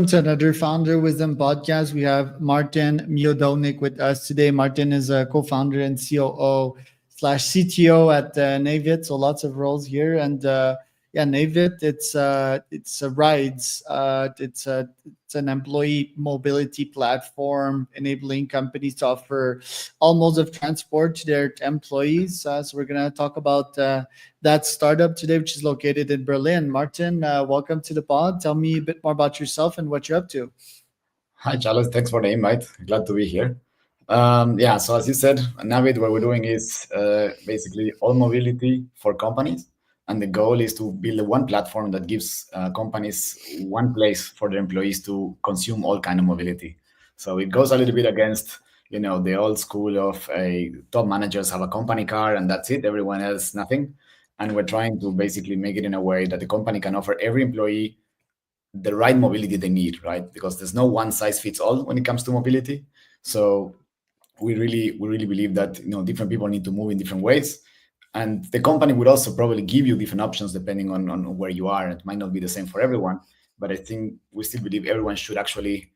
To another Founder Wisdom podcast. We have Martin Miodownik with us today. Martin is a co-founder and COO slash CTO at NAVIT. So lots of roles here. And yeah, NAVIT, it's a rides. It's an employee mobility platform enabling companies to offer all modes of transport to their employees. So we're gonna talk about that startup today, which is located in Berlin. Martin, welcome to the pod. Tell me a bit more about yourself and what you're up to. Hi, Charles. Thanks for the invite. Glad to be here. Yeah, so as you said, NAVIT, what we're doing is basically all mobility for companies. And the goal is to build one platform that gives companies one place for their employees to consume all kind of mobility. So it goes a little bit against, the old school of a top managers have a company car and that's it. Everyone else, nothing. And we're trying to basically make it in a way that the company can offer every employee the right mobility they need, right? Because there's no one size fits all when it comes to mobility. So we really believe that different people need to move in different ways, and the company would also probably give you different options depending on where you are. It might not be the same for everyone, but I think we still believe everyone should actually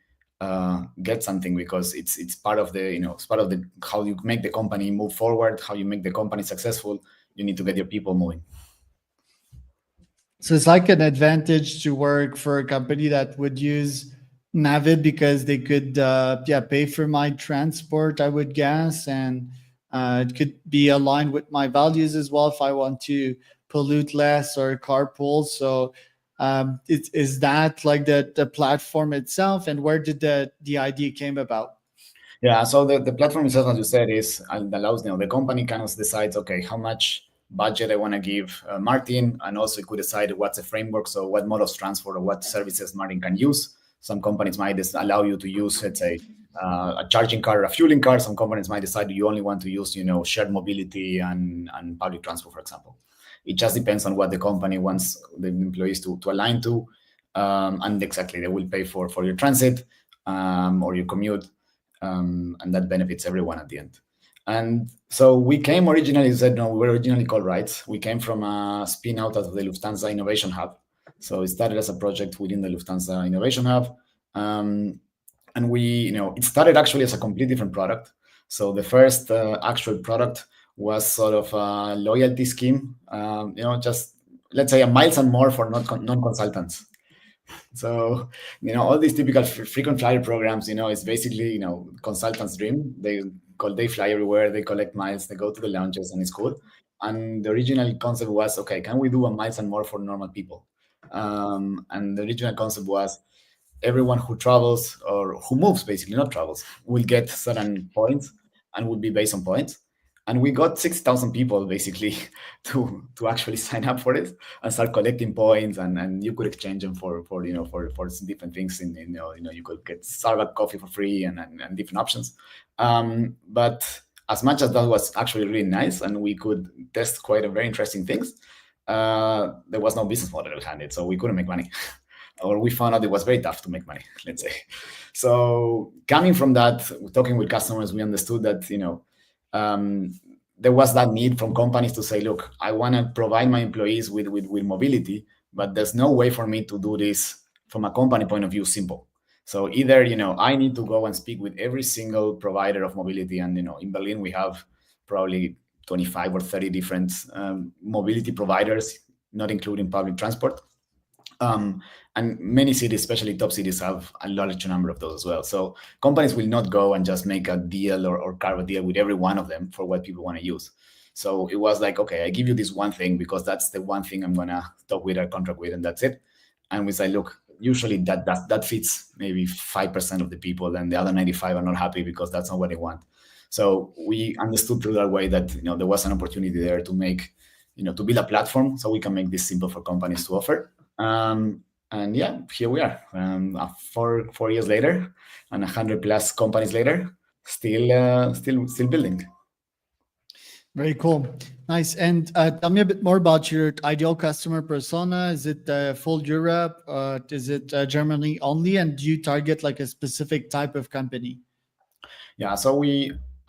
get something, because it's part of the it's part of the how you make the company move forward, how you make the company successful. You need to get your people moving. So it's like an advantage to work for a company that would use Navid because they could, yeah, pay for my transport, I would guess, and it could be aligned with my values as well if I want to pollute less or carpool. So, is that like the platform itself, and where did the idea came about? Yeah, so the platform itself, as you said, is allows the company kind of decides, okay, how much budget I want to give Martin, and also it could decide what's a framework, so what mode of transport or what services Martin can use. Some companies might just allow you to use, let's say, a charging car or a fueling car. Some companies might decide you only want to use, shared mobility and public transport, for example. It just depends on what the company wants the employees to align to, and exactly they will pay for your transit or your commute, and that benefits everyone at the end. And so we came originally, said, no, we were originally called Rights. We came from a spin out of the Lufthansa Innovation Hub. So it started as a project within the Lufthansa Innovation Hub. And it started actually as a completely different product. So the first actual product was sort of a loyalty scheme, just let's say a miles and more for non-consultants. So, all these typical frequent flyer programs, it's basically, consultants' dream. They fly everywhere, they collect miles, they go to the lounges, and it's cool. And the original concept was, okay, can we do a miles and more for normal people? And the original concept was everyone who travels or who moves, basically, not travels, will get certain points and would be based on points. And we got 6,000 people basically to actually sign up for it and start collecting points, and you could exchange them for some different things. You could get Starbucks coffee for free and different options. But as much as that was actually really nice, and we could test quite a very interesting things, there was no business model behind it, so we couldn't make money. Or we found out it was very tough to make money, let's say. So coming from that, talking with customers, we understood that there was that need from companies to say, look, I want to provide my employees with mobility, but there's no way for me to do this from a company point of view simple. So either, I need to go and speak with every single provider of mobility. And, in Berlin, we have probably 25 or 30 different mobility providers, not including public transport. And many cities, especially top cities, have a large number of those as well. So companies will not go and just make a deal or carve a deal with every one of them for what people want to use. So it was like, okay, I give you this one thing because that's the one thing I'm going to talk with or contract with, and that's it. And we say, look, usually that fits maybe 5% of the people, and the other 95 are not happy because that's not what they want. So we understood through that way that there was an opportunity there to make, to build a platform so we can make this simple for companies to offer. And yeah, here we are, 4 years later, and 100+ companies later, still building. Very cool. Nice. And tell me a bit more about your ideal customer persona. Is it full Europe? Is it Germany only? And do you target like a specific type of company? Yeah, so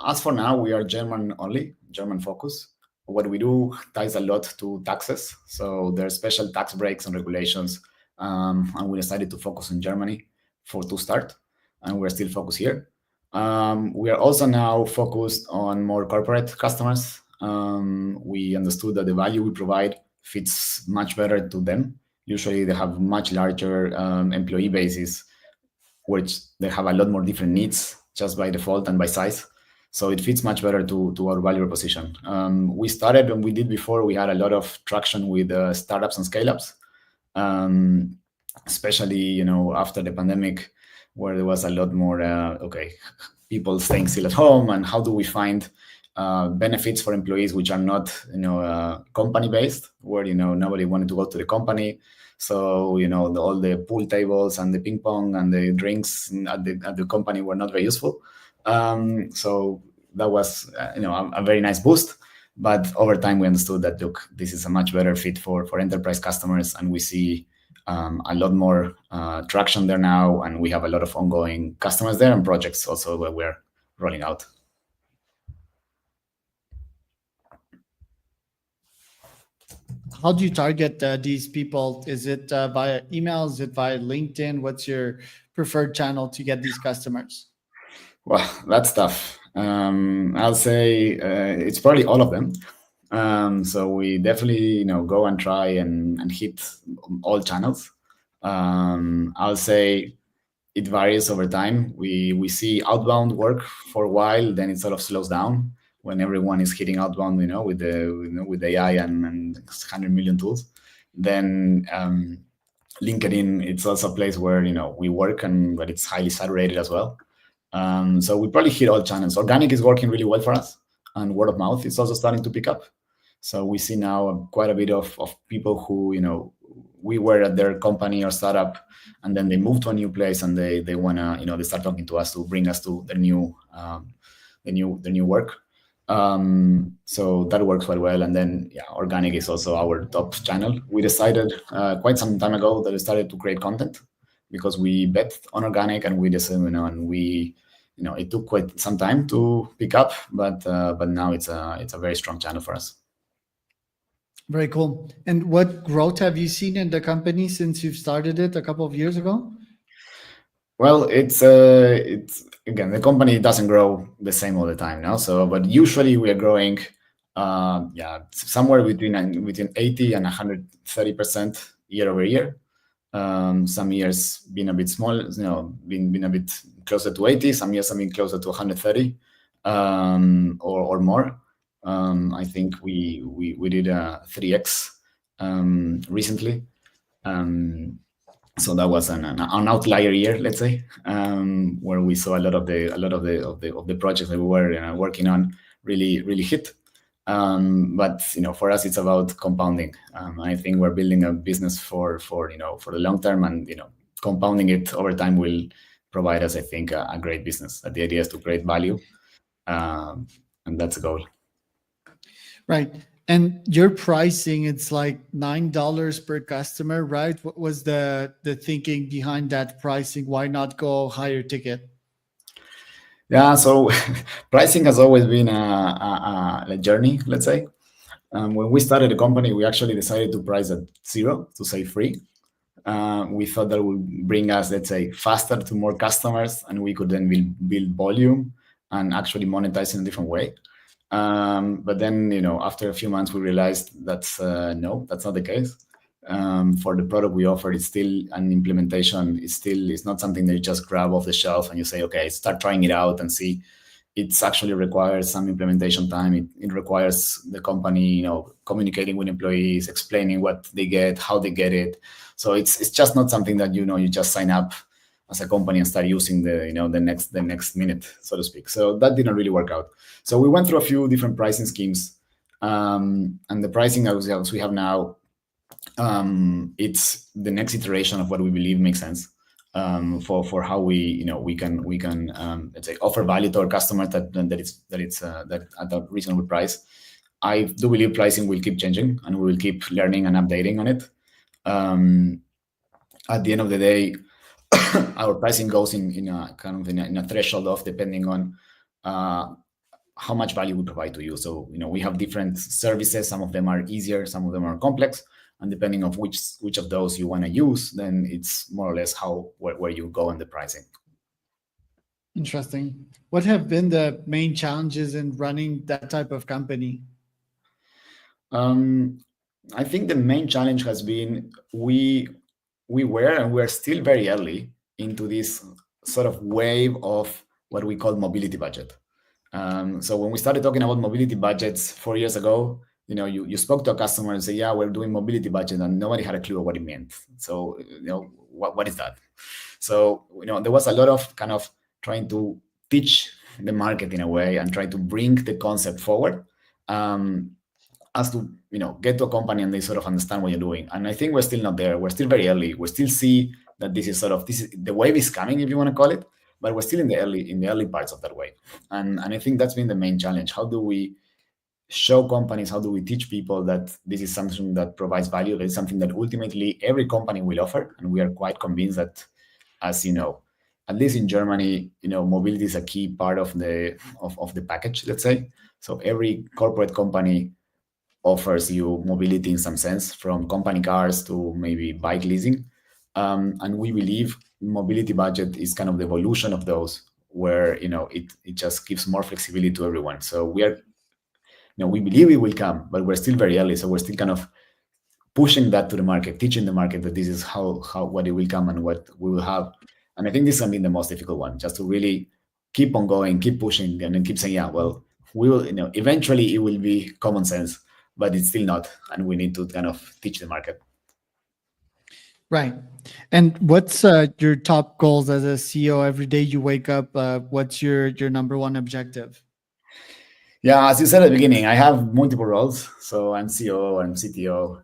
as for now, we are German only, German focus. What we do ties a lot to taxes. So there are special tax breaks and regulations, and we decided to focus on Germany. to start, and we're still focused here. We are also now focused on more corporate customers. We understood that the value we provide fits much better to them. Usually they have much larger employee bases, which they have a lot more different needs just by default and by size. So it fits much better to our value proposition. We started, when we did before, we had a lot of traction with startups and scale-ups, especially after the pandemic, where there was a lot more people staying still at home, and how do we find benefits for employees which are not company based, where nobody wanted to go to the company. So all the pool tables and the ping pong and the drinks at the company were not very useful. So that was a very nice boost. But over time we understood that, look, this is a much better fit for enterprise customers, and we see a lot more traction there now, and we have a lot of ongoing customers there and projects also where we're rolling out. How do you target these people? Is it via email? Is it via LinkedIn? What's your preferred channel to get these customers? Well, that's tough. I'll say it's probably all of them. So we definitely go and try and hit all channels. I'll say it varies over time. We see outbound work for a while, then it sort of slows down when everyone is hitting outbound, with AI and 100 million tools. Then LinkedIn, it's also a place where we work, but it's highly saturated as well. So we probably hit all channels. Organic is working really well for us, and word of mouth is also starting to pick up. So we see now quite a bit of people who we were at their company or startup, and then they move to a new place, and they wanna they start talking to us to bring us to the new work. So that works quite well. And then organic is also our top channel. We decided quite some time ago that we started to create content, because we bet on organic, and we just it took quite some time to pick up, but now it's a very strong channel for us. Very cool. And what growth have you seen in the company since you've started it a couple of years ago? Well, it's again, the company doesn't grow the same all the time now. So, but usually we are growing, somewhere between 80 and 130% year over year. Some years been a bit small, been a bit closer to 80. Some years have been closer to 130, or more. I think we did a 3x recently. So that was an outlier year, let's say, where we saw a lot of the projects that we were working on really hit. But for us, it's about compounding. I think we're building a business for the long term, and compounding it over time will provide us, I think, a great business. The idea is to create value, and that's the goal. Right. And your pricing, it's like $9 per customer, right? What was the thinking behind that pricing? Why not go higher ticket? Yeah, so pricing has always been a journey, let's say. When we started the company, we actually decided to price at 0, to say free. We thought that would bring us, let's say, faster to more customers, and we could then build volume and actually monetize in a different way. But then, after a few months, we realized that's not the case. For the product we offer, it's still an implementation. It's not something that you just grab off the shelf and you say, okay, start trying it out and see. It actually requires some implementation time. It requires the company, communicating with employees, explaining what they get, how they get it. So it's just not something that you just sign up as a company and start using the next minute, so to speak. So that didn't really work out. So we went through a few different pricing schemes, and the pricing as we have now, it's the next iteration of what we believe makes sense for how we can let's say offer value to our customers that at a reasonable price. I do believe pricing will keep changing, and we will keep learning and updating on it. At the end of the day, our pricing goes in a threshold of depending on how much value we provide to you. So we have different services. Some of them are easier, some of them are complex, and depending on which of those you want to use, then it's more or less where you go in the pricing. Interesting. What have been the main challenges in running that type of company? I think the main challenge has been we were and we're still very early into this sort of wave of what we call mobility budget. So when we started talking about mobility budgets 4 years ago, you spoke to a customer and say, yeah, we're doing mobility budget, and nobody had a clue of what it meant. So, what is that? So, there was a lot of kind of trying to teach the market in a way and try to bring the concept forward. As to get to a company and they sort of understand what you're doing. And I think we're still not there. We're still very early. We still see that this is the wave is coming, if you want to call it, but we're still in the early parts of that wave. And I think that's been the main challenge. How do we show companies, how do we teach people that this is something that provides value, that is something that ultimately every company will offer? And we are quite convinced that, as you know, at least in Germany, mobility is a key part of the package, let's say. So every corporate company offers you mobility in some sense, from company cars to maybe bike leasing. And we believe mobility budget is kind of the evolution of those, where it just gives more flexibility to everyone. So we believe it will come, but we're still very early. So we're still kind of pushing that to the market, teaching the market that this is what it will come and what we will have. And I think this has been the most difficult one, just to really keep on going, keep pushing, and then keep saying, yeah, well, we will, eventually it will be common sense, but it's still not, and we need to kind of teach the market. Right. And what's your top goals as a CEO? Every day you wake up, what's your number one objective? Yeah, as you said at the beginning, I have multiple roles. So I'm COO, I'm CTO.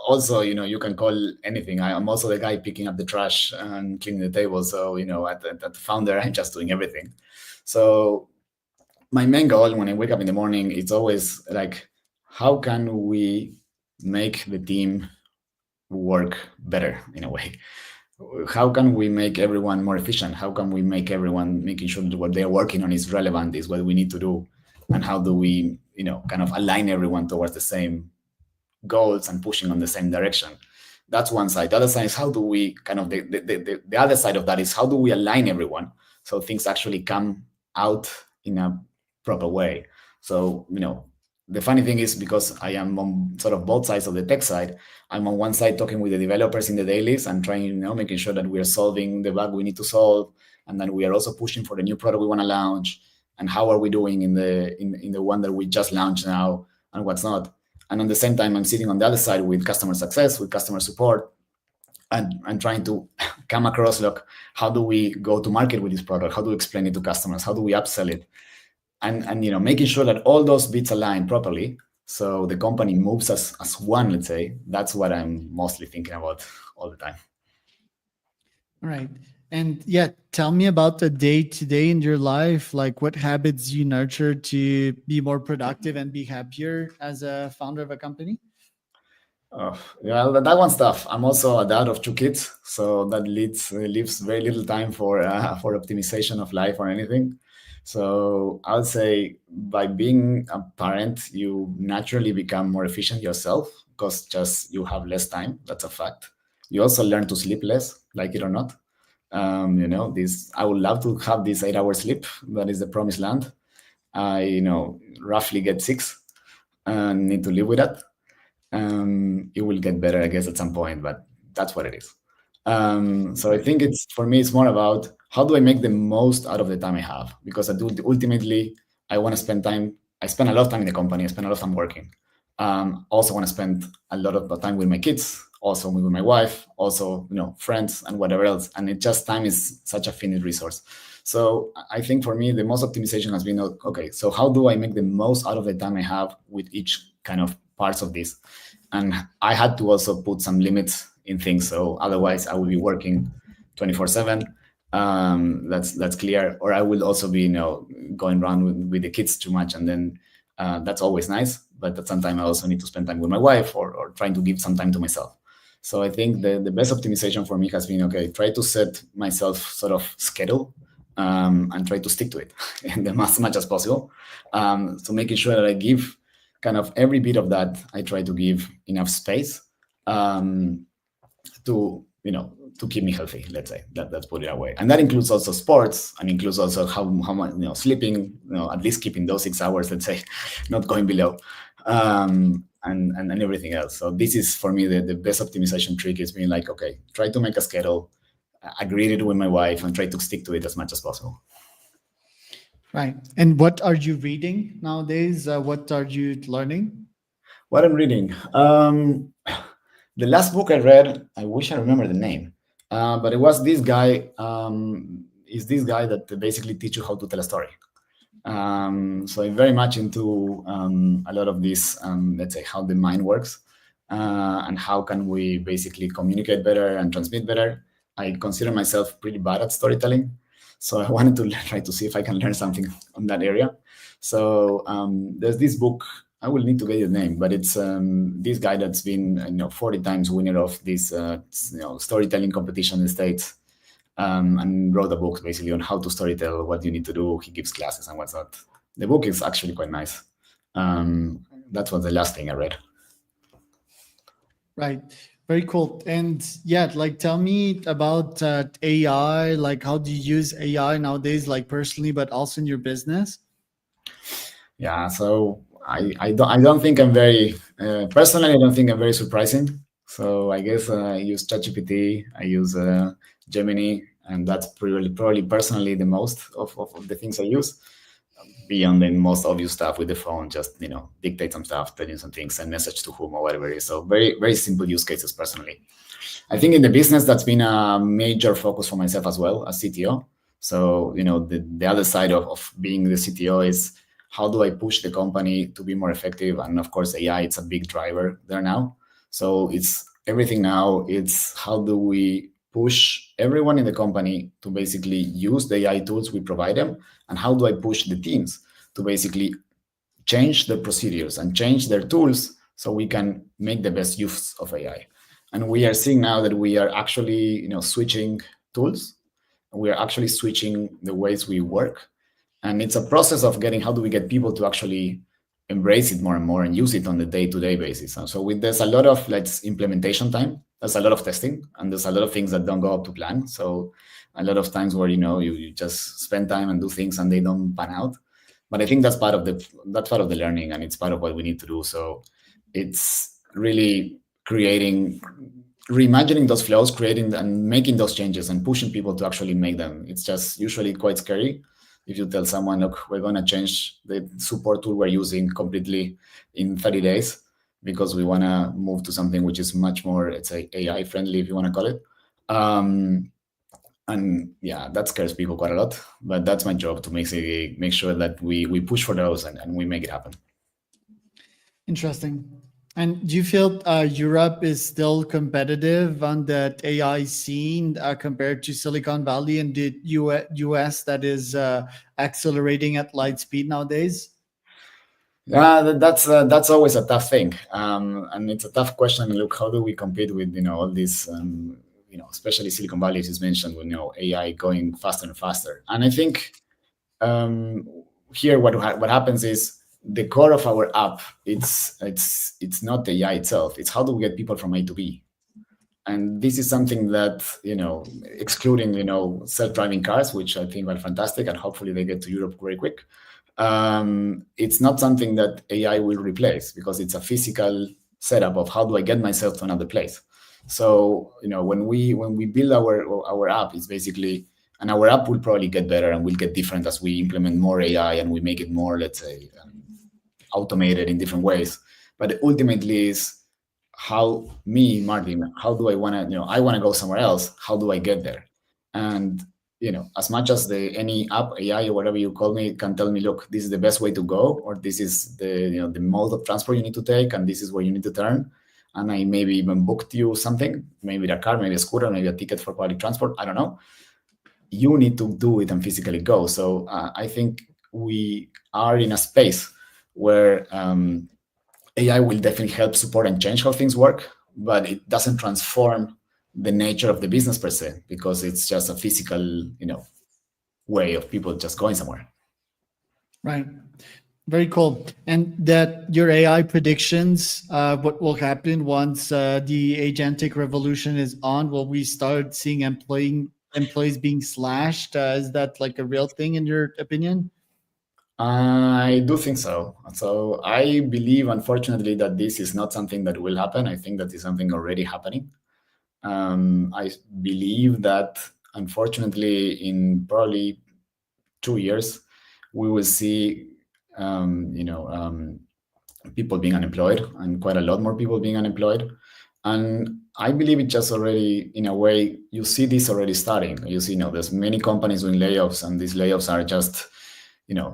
Also, you can call anything. I'm also the guy picking up the trash and cleaning the table. So, at the founder, I'm just doing everything. So my main goal when I wake up in the morning, it's always like, how can we make the team work better in a way? How can we make everyone more efficient? How can we make everyone making sure that what they're working on is relevant, is what we need to do? And how do we, kind of align everyone towards the same goals and pushing on the same direction? That's one side. The other side is how do we kind of, the other side of that is how do we align everyone so things actually come out in a proper way? So, the funny thing is, because I am on sort of both sides of the tech side, I'm on one side talking with the developers in the dailies and trying, making sure that we are solving the bug we need to solve. And then we are also pushing for the new product we want to launch. And how are we doing in the one that we just launched now, and what's not. And at the same time, I'm sitting on the other side with customer success, with customer support, and trying to come across, look, how do we go to market with this product? How do we explain it to customers? How do we upsell it? And making sure that all those bits align properly, so the company moves as one, let's say. That's what I'm mostly thinking about all the time. All right. And yeah, tell me about the day-to-day in your life. Like, what habits you nurture to be more productive and be happier as a founder of a company? Yeah, that one's tough. I'm also a dad of 2 kids, so that leaves very little time for optimization of life or anything. So I would say, by being a parent, you naturally become more efficient yourself, because just you have less time. That's a fact. You also learn to sleep less, like it or not. I would love to have this 8-hour sleep. That is the promised land. I, roughly get 6 and need to live with that. It will get better, I guess, at some point, but that's what it is. So I think for me, it's more about how do I make the most out of the time I have? Because ultimately, I want to spend time. I spend a lot of time in the company. I spend a lot of time working. Also want to spend a lot of time with my kids, also with my wife, also, friends and whatever else. And time is such a finite resource. So I think for me, the most optimization has been, okay, so how do I make the most out of the time I have with each kind of parts of this? And I had to also put some limits in things. So otherwise I will be working 24/7. That's clear. Or I will also be, going around with the kids too much. And then that's always nice. But at some time I also need to spend time with my wife, or trying to give some time to myself. So I think the best optimization for me has been, okay, try to set myself sort of schedule, and try to stick to it as much as possible. So making sure that I give kind of every bit of that, I try to give enough space to to keep me healthy. Let's say let's put it away, and that includes also sports, and includes also how much sleeping. At least keeping those 6 hours. Let's say, not going below, and everything else. So this is for me the best optimization trick is being like, okay, try to make a schedule, agree it with my wife, and try to stick to it as much as possible. Right. And what are you reading nowadays? What are you learning? What I'm reading. The last book I read, I wish I remember the name, but it was this guy. Is this guy that basically teach you how to tell a story. So I'm very much into a lot of this, let's say, how the mind works, and how can we basically communicate better and transmit better. I consider myself pretty bad at storytelling, so I wanted to try to see if I can learn something on that area. So there's this book. I will need to get the name, but it's this guy that's been 40 times winner of this storytelling competition in the States, and wrote a book basically on how to storytell, what you need to do. He gives classes and what's not. The book is actually quite nice. That was the last thing I read. Right. Very cool. And yeah, like tell me about AI. Like, how do you use AI nowadays, like personally, but also in your business? Yeah, so I don't think I'm very personally. I don't think I'm very surprising. So I guess I use ChatGPT, I use Gemini, and that's probably personally the most of the things I use. Beyond the most obvious stuff with the phone, just dictate some stuff, tell you some things, send message to whom or whatever it is. So very very simple use cases personally. I think in the business that's been a major focus for myself as well as CTO. So the other side of being the CTO is how do I push the company to be more effective? And of course, AI, it's a big driver there now. So it's everything now. It's how do we push everyone in the company to basically use the AI tools we provide them, and how do I push the teams to basically change their procedures and change their tools so we can make the best use of AI. And we are seeing now that we are actually switching tools. We are actually switching the ways we work, and it's a process of getting how do we get people to actually embrace it more and more and use it on the day-to-day basis. And so there's a lot of implementation time, there's a lot of testing, and there's a lot of things that don't go up to plan. So a lot of times where you just spend time and do things and they don't pan out. But I think that's part of the learning, and it's part of what we need to do. So it's really reimagining those flows, creating and making those changes and pushing people to actually make them. It's just usually quite scary if you tell someone, look, we're going to change the support tool we're using completely in 30 days because we want to move to something which is much more, let's say, AI friendly, if you want to call it. And yeah, that scares people quite a lot, but that's my job to make sure that we push for those and we make it happen. Interesting. And do you feel Europe is still competitive on that AI scene compared to Silicon Valley and the US that is accelerating at light speed nowadays? Yeah, that's always a tough thing, and it's a tough question. Look, how do we compete with all these, especially Silicon Valley, as you mentioned, with AI going faster and faster. And I think here what happens is, the core of our app, it's not the AI itself. It's how do we get people from A to B. And this is something that, excluding, self-driving cars, which I think are fantastic, and hopefully they get to Europe very quick. It's not something that AI will replace, because it's a physical setup of how do I get myself to another place. So, when we build our app, it's basically, and our app will probably get better and will get different as we implement more AI and we make it more, let's say, automated in different ways. But ultimately is how me, Martin, how do I want to, I want to go somewhere else. How do I get there? And, as much as any app, AI, or whatever you call me, can tell me, look, this is the best way to go, or this is the mode of transport you need to take, and this is where you need to turn. And I maybe even booked you something, maybe a car, maybe a scooter, maybe a ticket for public transport. I don't know. You need to do it and physically go. So I think we are in a space where AI will definitely help support and change how things work, but it doesn't transform the nature of the business per se, because it's just a physical, way of people just going somewhere. Right. Very cool. And that your AI predictions, what will happen once the agentic revolution is on? Will we start seeing employees being slashed? Is that like a real thing in your opinion? I do think so. So I believe, unfortunately, that this is not something that will happen. I think that is something already happening. I believe that, unfortunately, in probably 2 years, we will see, people being unemployed, and quite a lot more people being unemployed. And I believe it just already, in a way, you see this already starting. You see, there's many companies doing layoffs, and these layoffs are just,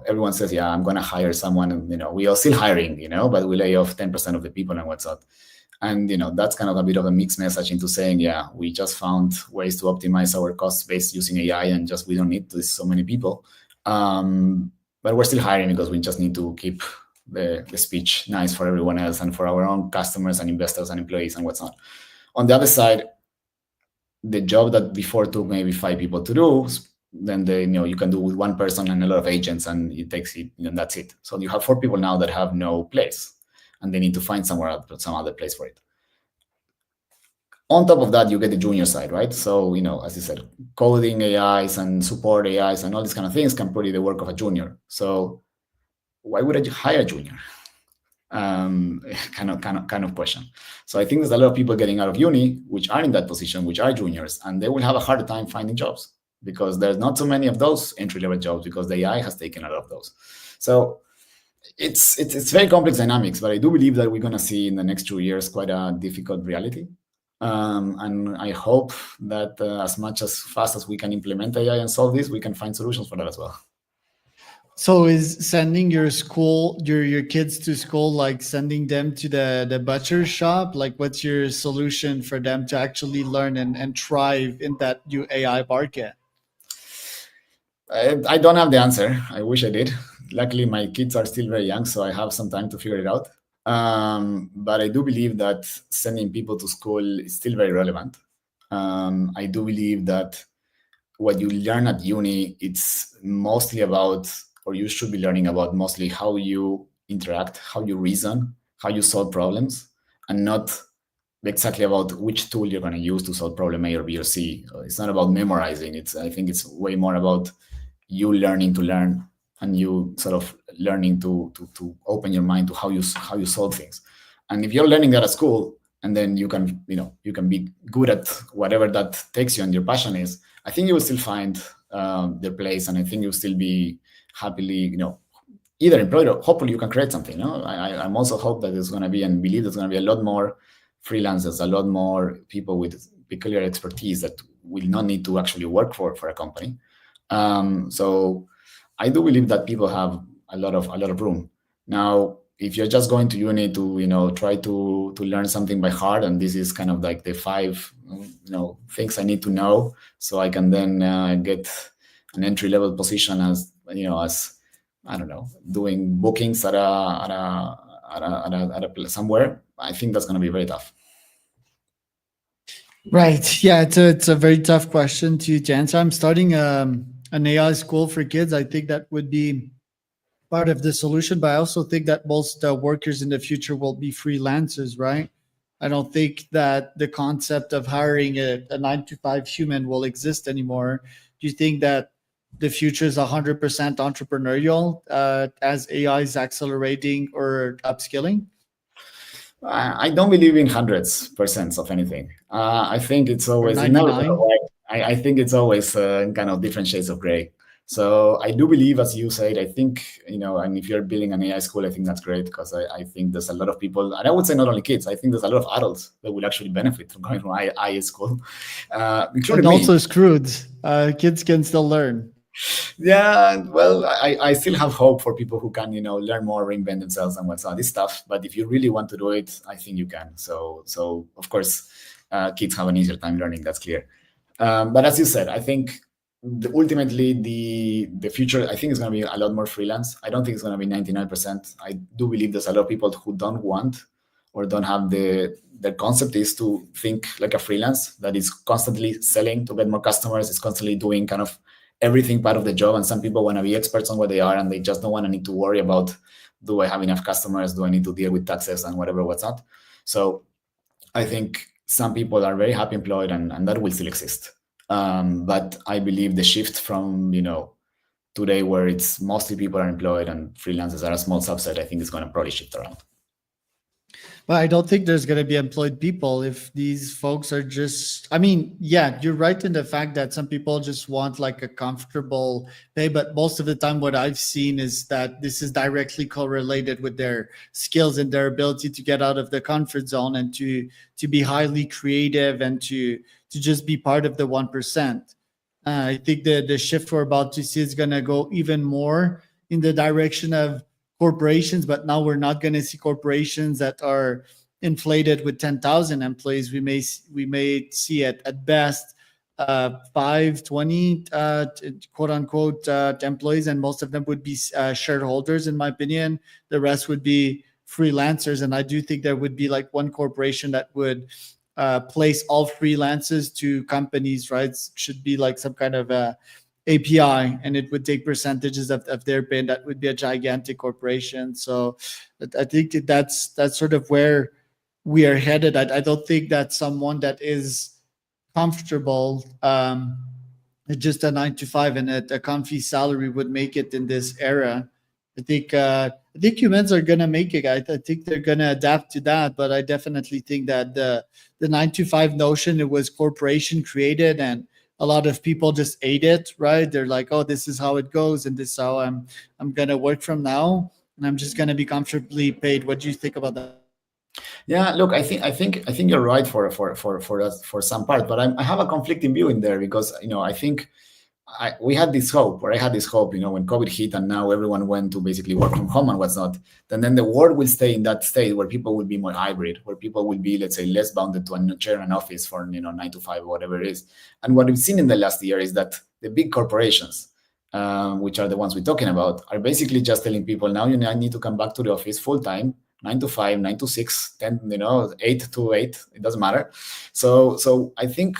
everyone says, yeah, I'm going to hire someone. And, we are still hiring, but we lay off 10% of the people and what's up. And, that's kind of a bit of a mixed message into saying, yeah, we just found ways to optimize our cost base using AI, and just, we don't need so many people. But we're still hiring because we just need to keep the speech nice for everyone else and for our own customers and investors and employees and what's not. On the other side, the job that before took maybe 5 people to do, then you can do with one person and a lot of agents, and it takes it, and that's it. So you have 4 people now that have no place, and they need to find some other place for it. On top of that, you get the junior side, right? So, as you said, coding AIs and support AIs and all these kind of things can probably be the work of a junior. So why would I hire a junior? Kind of question. So I think there's a lot of people getting out of uni, which are in that position, which are juniors, and they will have a harder time finding jobs because there's not so many of those entry-level jobs because the AI has taken a lot of those. So it's very complex dynamics, but I do believe that we're going to see in the next 2 years quite a difficult reality. And I hope that as fast as we can implement AI and solve this, we can find solutions for that as well. So is sending your kids to school like sending them to the butcher shop? Like what's your solution for them to actually learn and thrive in that new AI market? I don't have the answer. I wish I did. Luckily, my kids are still very young, so I have some time to figure it out. But I do believe that sending people to school is still very relevant. I do believe that what you learn at uni, it's mostly about, or you should be learning about mostly how you interact, how you reason, how you solve problems, and not exactly about which tool you're going to use to solve problem A or B or C. It's not about memorizing. I think it's way more about you learning to learn, and you sort of learning to open your mind to how you solve things. And if you're learning that at school, and then you can be good at whatever that takes you and your passion is, I think you will still find their place, and I think you'll still be happily, either employed or hopefully you can create something. I'm also hope that there's going to be, and believe there's going to be a lot more freelancers, a lot more people with peculiar expertise that will not need to actually work for a company. So I do believe that people have a lot of room. Now, if you're just going to uni to try to learn something by heart, and this is kind of like the 5 things I need to know so I can then get an entry-level position as I don't know, doing bookings at somewhere, I think that's going to be very tough. Right. Yeah, it's a very tough question to answer. I'm starting an AI school for kids. I think that would be part of the solution, but I also think that most workers in the future will be freelancers, right? I don't think that the concept of hiring a 9 to 5 human will exist anymore. Do you think that the future is 100% entrepreneurial as AI is accelerating or upskilling? I don't believe in 100% of anything. I think it's always, Or 99? I think it's always kind of different shades of gray. So I do believe, as you said, I think, and if you're building an AI school, I think that's great, because I think there's a lot of people, and I would say not only kids, I think there's a lot of adults that will actually benefit from going from AI school, including And also me. screwed. Kids can still learn. Yeah, well, I still have hope for people who can, learn more, reinvent themselves, and what's all this stuff. But if you really want to do it, I think you can. So of course, kids have an easier time learning. That's clear. But as you said, I think ultimately the future, I think, is going to be a lot more freelance. I don't think it's going to be 99%. I do believe there's a lot of people who don't want or don't have the concept is to think like a freelance that is constantly selling to get more customers, is constantly doing kind of everything part of the job, and some people want to be experts on what they are, and they just don't want to need to worry about, do I have enough customers, do I need to deal with taxes and whatever, what's not. So I think some people are very happy employed, and that will still exist. But I believe the shift from, today, where it's mostly people are employed and freelancers are a small subset, I think is going to probably shift around. But I don't think there's going to be employed people if these folks are just, I mean, yeah, you're right in the fact that some people just want like a comfortable pay, but most of the time what I've seen is that this is directly correlated with their skills and their ability to get out of the comfort zone and to be highly creative and to just be part of the 1%. I think the shift we're about to see is going to go even more in the direction of corporations, but now we're not going to see corporations that are inflated with 10,000 employees. We may see it at best 5, 20 quote unquote employees, and most of them would be shareholders, in my opinion. The rest would be freelancers, and I do think there would be like one corporation that would place all freelancers to companies, right? Should be like some kind of a API, and it would take percentages of their pay, and that would be a gigantic corporation. So I think that's sort of where we are headed. I don't think that someone that is comfortable just a 9 to 5 and a comfy salary would make it in this era. I think humans are gonna make it. I think they're gonna adapt to that. But I definitely think that the 9 to 5 notion, it was corporation created, and a lot of people just ate it. Right? They're like, oh, this is how it goes, and this is how I'm gonna work from now, and I'm just gonna be comfortably paid. What do you think about that? Yeah, look, I think you're right for some part, but I have a conflicting view in there, because I think we had this hope, or I had this hope, when COVID hit and now everyone went to basically work from home and what's not, then the world will stay in that state where people will be more hybrid, where people will be, let's say, less bounded to a chair in an office for 9 to 5 or whatever it is. And what we've seen in the last year is that the big corporations, which are the ones we're talking about, are basically just telling people, now you need to come back to the office full time, 9 to 5, 9 to 6, 10, 8 to 8, it doesn't matter. So I think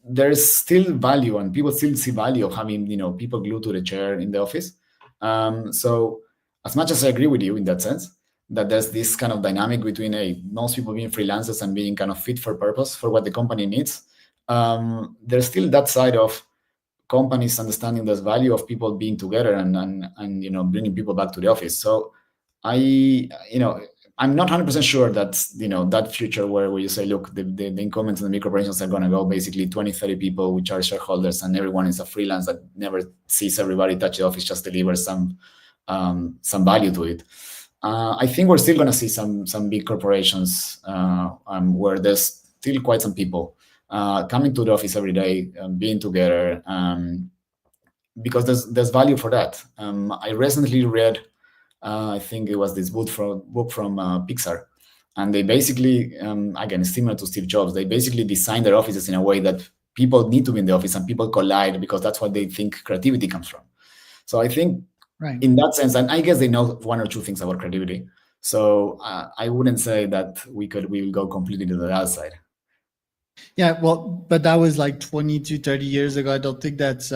there's still value, and people still see value of having people glued to the chair in the office. So as much as I agree with you in that sense, that there's this kind of dynamic between most people being freelancers and being kind of fit for purpose for what the company needs, there's still that side of companies understanding the value of people being together and bringing people back to the office. So I'm not 100% sure that that future where you say, look, the incumbents and the micro-operations are going to go basically 20, 30 people, which are shareholders, and everyone is a freelance that never sees everybody touch the office, just delivers some value to it. I think we're still going to see some big corporations where there's still quite some people coming to the office every day, being together, because there's value for that. I recently read, I think it was this book from Pixar, and they basically, again, similar to Steve Jobs, they basically designed their offices in a way that people need to be in the office and people collide, because that's what they think creativity comes from. So I think, right, in that sense, and I guess they know one or two things about creativity. So I wouldn't say that we will go completely to the other side. Yeah, well, but that was like 20 to 30 years ago. I don't think that's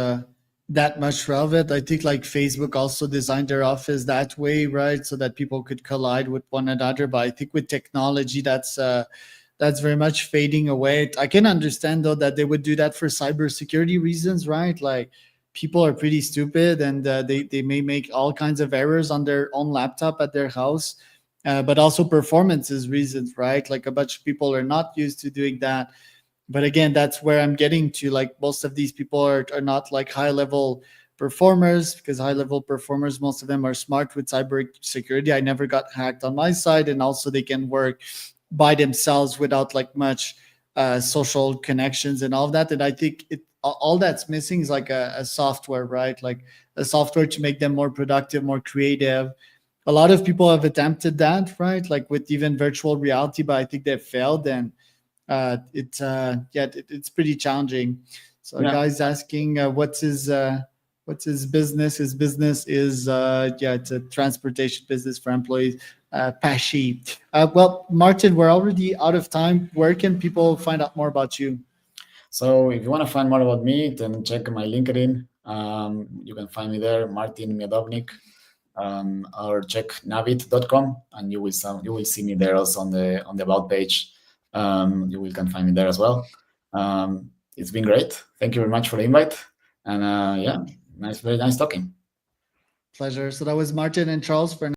that much relevant. I think like Facebook also designed their office that way, right? So that people could collide with one another. But I think with technology, that's very much fading away. I can understand though that they would do that for cybersecurity reasons, right? Like people are pretty stupid, and they may make all kinds of errors on their own laptop at their house. But also performances reasons, right? Like a bunch of people are not used to doing that. But again, that's where I'm getting to. Like most of these people are not like high level performers, because high level performers, most of them are smart with cyber security. I never got hacked on my side, and also they can work by themselves without like much social connections and all of that. And I think all that's missing is like a software, right? Like a software to make them more productive, more creative. A lot of people have attempted that, right? Like with even virtual reality, but I think they've failed, and it's pretty challenging. So Yeah. a guy's asking what's his business. His business is it's a transportation business for employees. Pashi. Well, Martin, we're already out of time. Where can people find out more about you? So if you want to find more about me, then check my LinkedIn. You can find me there, Martin Miodownik, or check navit.com, and you will see me there also on the about page. You can find me there as well. It's been great. Thank you very much for the invite, and yeah, very nice talking. Pleasure. So that was Martin and Charles for